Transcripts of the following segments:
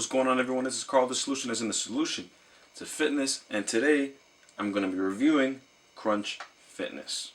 What's going on, everyone? This is Carl. The solution is in the solution to fitness, and today I'm going to be reviewing Crunch Fitness.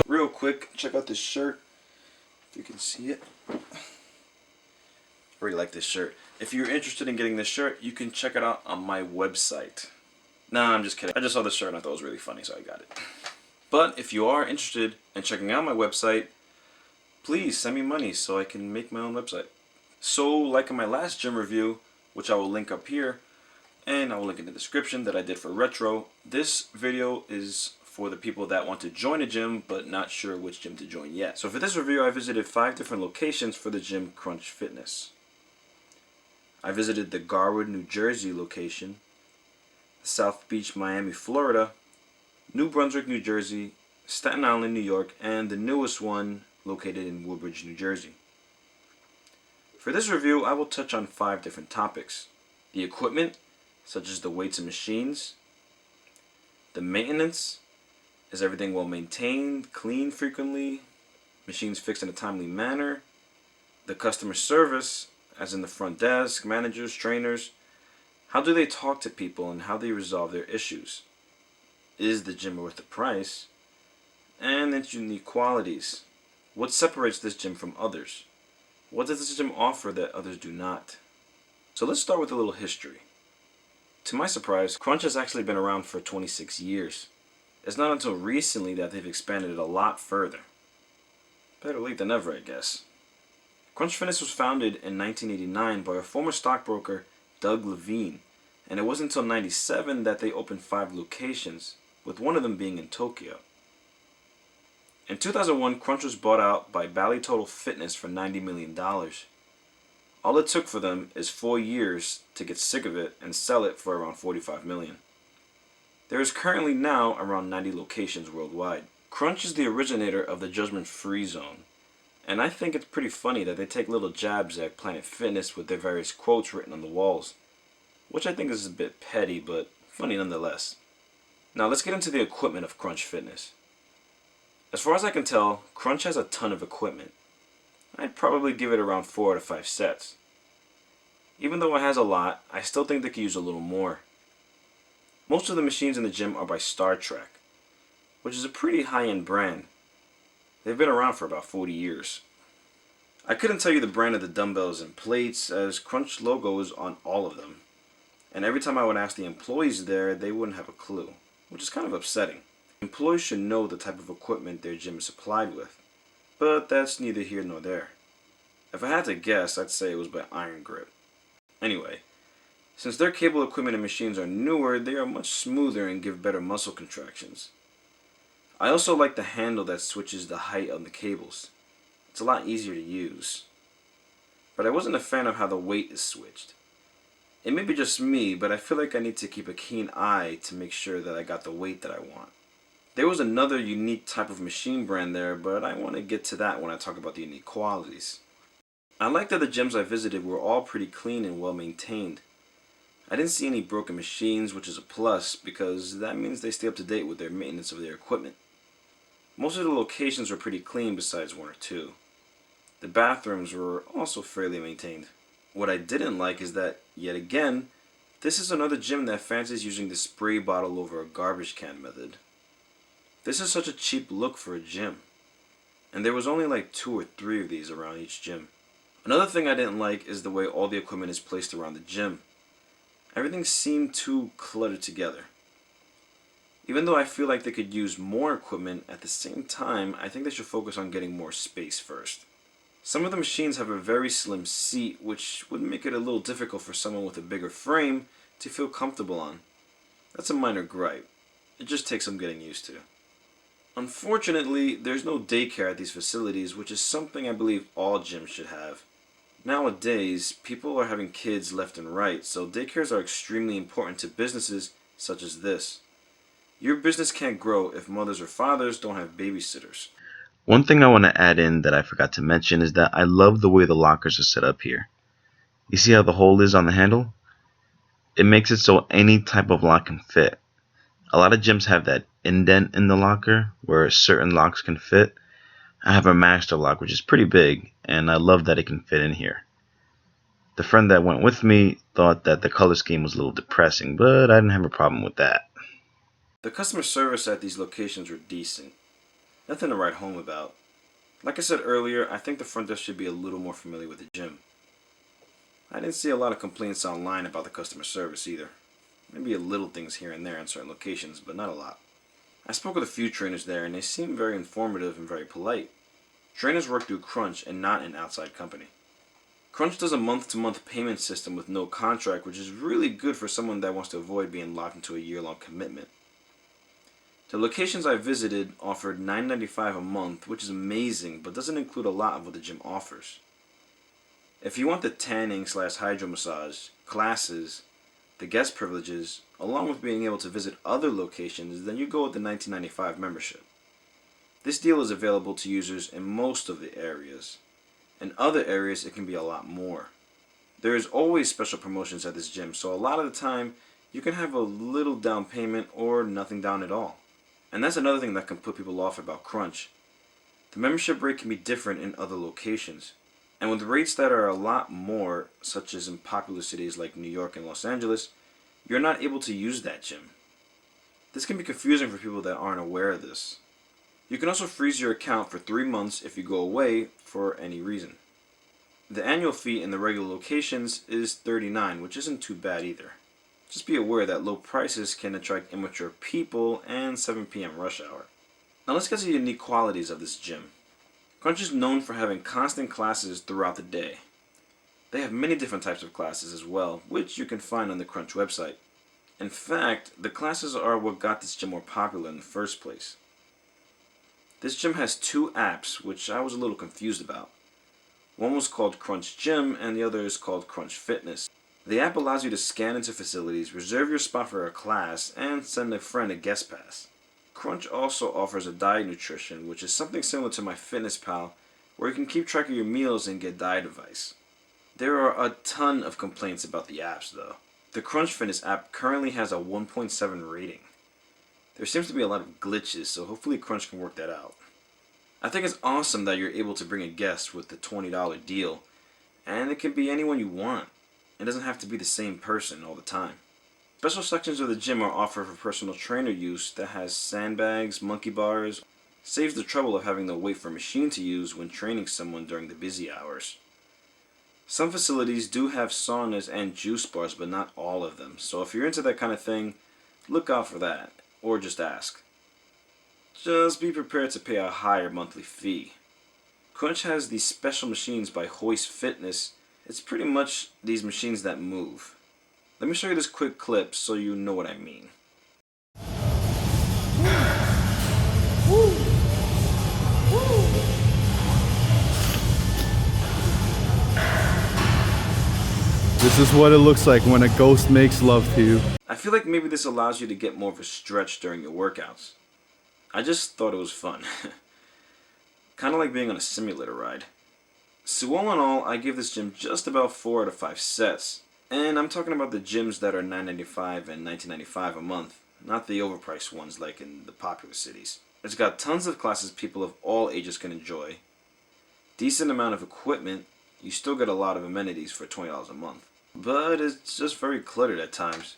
Real quick, check out this shirt, if you can see it. I really like this shirt. If you're interested in getting this shirt, you can check it out on my website. Nah, I'm just kidding. I just saw this shirt and I thought it was really funny, so I got it. But if you are interested in checking out my website, please send me money so I can make my own website. So, like in my last gym review, which I will link up here, and I will link in the description, that I did for Retro, this video is for the people that want to join a gym but not sure which gym to join yet. So for this review, I visited 5 different locations for the gym Crunch Fitness. I visited the Garwood, New Jersey location, South Beach, Miami, Florida, New Brunswick, New Jersey, Staten Island, New York, and the newest one located in Woodbridge, New Jersey. For this review, I will touch on 5 different topics: the equipment, such as the weights and machines, the maintenance, is everything well maintained, cleaned frequently, machines fixed in a timely manner, the customer service, as in the front desk, managers, trainers, how do they talk to people and how they resolve their issues, is the gym worth the price, and its unique qualities. What separates this gym from others? What does this gym offer that others do not? So let's start with a little history. To my surprise, Crunch has actually been around for 26 years. It's not until recently that they've expanded it a lot further. Better late than never, I guess. Crunch Fitness was founded in 1989 by a former stockbroker, Doug Levine, and it wasn't until 1997 that they opened 5 locations, with one of them being in Tokyo. In 2001, Crunch was bought out by Bally Total Fitness for $90 million. All it took for them is 4 years to get sick of it and sell it for around $45 million. There is currently now around 90 locations worldwide. Crunch is the originator of the judgment-free zone, and I think it's pretty funny that they take little jabs at Planet Fitness with their various quotes written on the walls, which I think is a bit petty, but funny nonetheless. Now let's get into the equipment of Crunch Fitness. As far as I can tell, Crunch has a ton of equipment. I'd probably give it around 4 out of 5 sets. Even though it has a lot, I still think they could use a little more. Most of the machines in the gym are by Star Trek, which is a pretty high-end brand. They've been around for about 40 years. I couldn't tell you the brand of the dumbbells and plates, as Crunch logo is on all of them. And every time I would ask the employees there, they wouldn't have a clue, which is kind of upsetting. Employees should know the type of equipment their gym is supplied with, but that's neither here nor there. If I had to guess, I'd say it was by Iron Grip. Anyway, since their cable equipment and machines are newer, they are much smoother and give better muscle contractions. I also like the handle that switches the height on the cables. It's a lot easier to use. But I wasn't a fan of how the weight is switched. It may be just me, but I feel like I need to keep a keen eye to make sure that I got the weight that I want. There was another unique type of machine brand there, but I want to get to that when I talk about the unique qualities. I like that the gyms I visited were all pretty clean and well maintained. I didn't see any broken machines, which is a plus because that means they stay up to date with their maintenance of their equipment. Most of the locations were pretty clean besides 1 or 2. The bathrooms were also fairly maintained. What I didn't like is that, yet again, this is another gym that fancies using the spray bottle over a garbage can method. This is such a cheap look for a gym, and there was only like 2 or 3 of these around each gym. Another thing I didn't like is the way all the equipment is placed around the gym. Everything seemed too cluttered together. Even though I feel like they could use more equipment, at the same time, I think they should focus on getting more space first. Some of the machines have a very slim seat, which would make it a little difficult for someone with a bigger frame to feel comfortable on. That's a minor gripe. It just takes some getting used to. Unfortunately, there's no daycare at these facilities, which is something I believe all gyms should have. Nowadays, people are having kids left and right, so daycares are extremely important to businesses such as this. Your business can't grow if mothers or fathers don't have babysitters. One thing I want to add in that I forgot to mention is that I love the way the lockers are set up here. You see how the hole is on the handle? It makes it so any type of lock can fit. A lot of gyms have that indent in the locker where certain locks can fit. I have a master lock which is pretty big, and I love that it can fit in here. The friend that went with me thought that the color scheme was a little depressing, but I didn't have a problem with that. The customer service at these locations were decent. Nothing to write home about. Like I said earlier, I think the front desk should be a little more familiar with the gym. I didn't see a lot of complaints online about the customer service either. Maybe a little things here and there in certain locations, but not a lot. I spoke with a few trainers there and they seemed very informative and very polite. Trainers work through Crunch and not an outside company. Crunch does a month-to-month payment system with no contract, which is really good for someone that wants to avoid being locked into a year-long commitment. The locations I visited offered $9.95 a month, which is amazing, but doesn't include a lot of what the gym offers. If you want the tanning/hydro massage, classes, the guest privileges, along with being able to visit other locations, then you go with the $19.95 membership. This deal is available to users in most of the areas. In other areas, it can be a lot more. There is always special promotions at this gym, so a lot of the time, you can have a little down payment or nothing down at all. And that's another thing that can put people off about Crunch. The membership rate can be different in other locations. And with rates that are a lot more, such as in popular cities like New York and Los Angeles, you're not able to use that gym. This can be confusing for people that aren't aware of this. You can also freeze your account for 3 months if you go away for any reason. The annual fee in the regular locations is $39, which isn't too bad either. Just be aware that low prices can attract immature people and 7 p.m. rush hour. Now let's get to the unique qualities of this gym. Crunch is known for having constant classes throughout the day. They have many different types of classes as well, which you can find on the Crunch website. In fact, the classes are what got this gym more popular in the first place. This gym has 2 apps, which I was a little confused about. One was called Crunch Gym and the other is called Crunch Fitness. The app allows you to scan into facilities, reserve your spot for a class, and send a friend a guest pass. Crunch also offers a diet nutrition, which is something similar to MyFitnessPal, where you can keep track of your meals and get diet advice. There are a ton of complaints about the apps though. The Crunch Fitness app currently has a 1.7 rating. There seems to be a lot of glitches, so hopefully Crunch can work that out. I think it's awesome that you're able to bring a guest with the $20 deal, and it can be anyone you want. It doesn't have to be the same person all the time. Special sections of the gym are offered for personal trainer use that has sandbags, monkey bars, saves the trouble of having to wait for a machine to use when training someone during the busy hours. Some facilities do have saunas and juice bars, but not all of them, so if you're into that kind of thing, look out for that, or just ask. Just be prepared to pay a higher monthly fee. Crunch has these special machines by Hoist Fitness. It's pretty much these machines that move. Let me show you this quick clip so you know what I mean. This is what it looks like when a ghost makes love to you. I feel like maybe this allows you to get more of a stretch during your workouts. I just thought it was fun. Kind of like being on a simulator ride. So all in all, I give this gym just about 4 out of 5 sets. And I'm talking about the gyms that are $9.95 and $19.95 a month, not the overpriced ones like in the popular cities. It's got tons of classes people of all ages can enjoy. Decent amount of equipment. You still get a lot of amenities for $20 a month. But it's just very cluttered at times.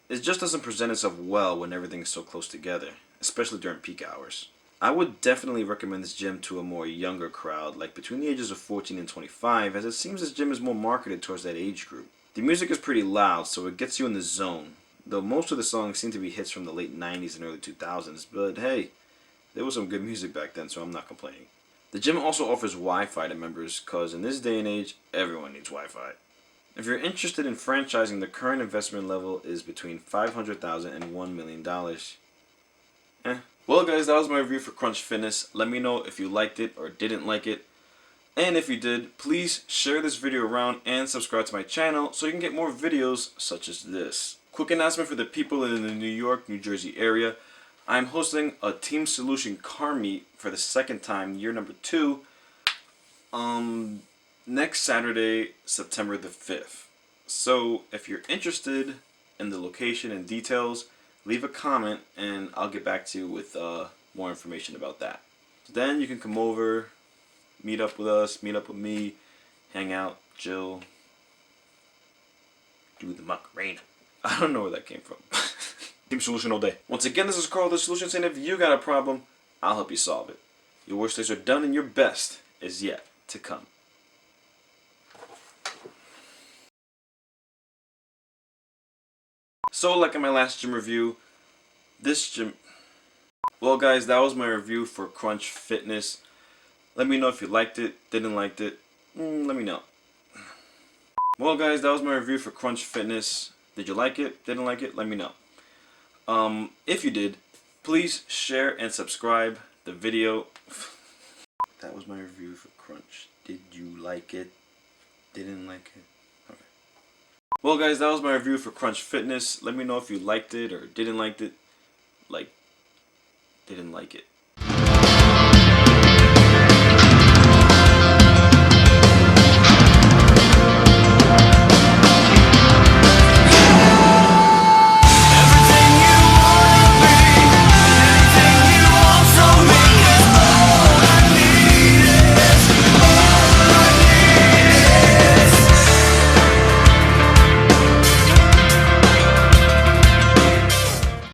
It just doesn't present itself well when everything is so close together, especially during peak hours. I would definitely recommend this gym to a more younger crowd, like between the ages of 14 and 25, as it seems this gym is more marketed towards that age group. The music is pretty loud, so it gets you in the zone, though most of the songs seem to be hits from the late 90s and early 2000s, but hey, there was some good music back then, so I'm not complaining. The gym also offers Wi-Fi to members, cause in this day and age, everyone needs Wi-Fi. If you're interested in franchising, the current investment level is between $500,000 and $1 million. Well guys, that was my review for Crunch Fitness. Let me know if you liked it or didn't like it. And if you did, please share this video around and subscribe to my channel so you can get more videos such as this. Quick announcement for the people in the New York, New Jersey area. I'm hosting a Team Solution car meet for the second time, year number 2, next Saturday, September the 5th. So if you're interested in the location and details, leave a comment and I'll get back to you with more information about that. Then you can come over, meet up with us, meet up with me, hang out, chill, do the Macarena. I don't know where that came from. Team Solution all day. Once again, this is Carl the Solution saying if you got a problem, I'll help you solve it. Your worst days are done and your best is yet to come. So like in my last gym review, well guys, that was my review for Crunch Fitness. Let me know if you liked it, didn't like it, let me know. Well guys, that was my review for Crunch Fitness. Did you like it, didn't like it, let me know. If you did, please share and subscribe the video. That was my review for Crunch. Did you like it, didn't like it? Okay. Well guys, that was my review for Crunch Fitness. Let me know if you liked it or didn't like it. Didn't like it.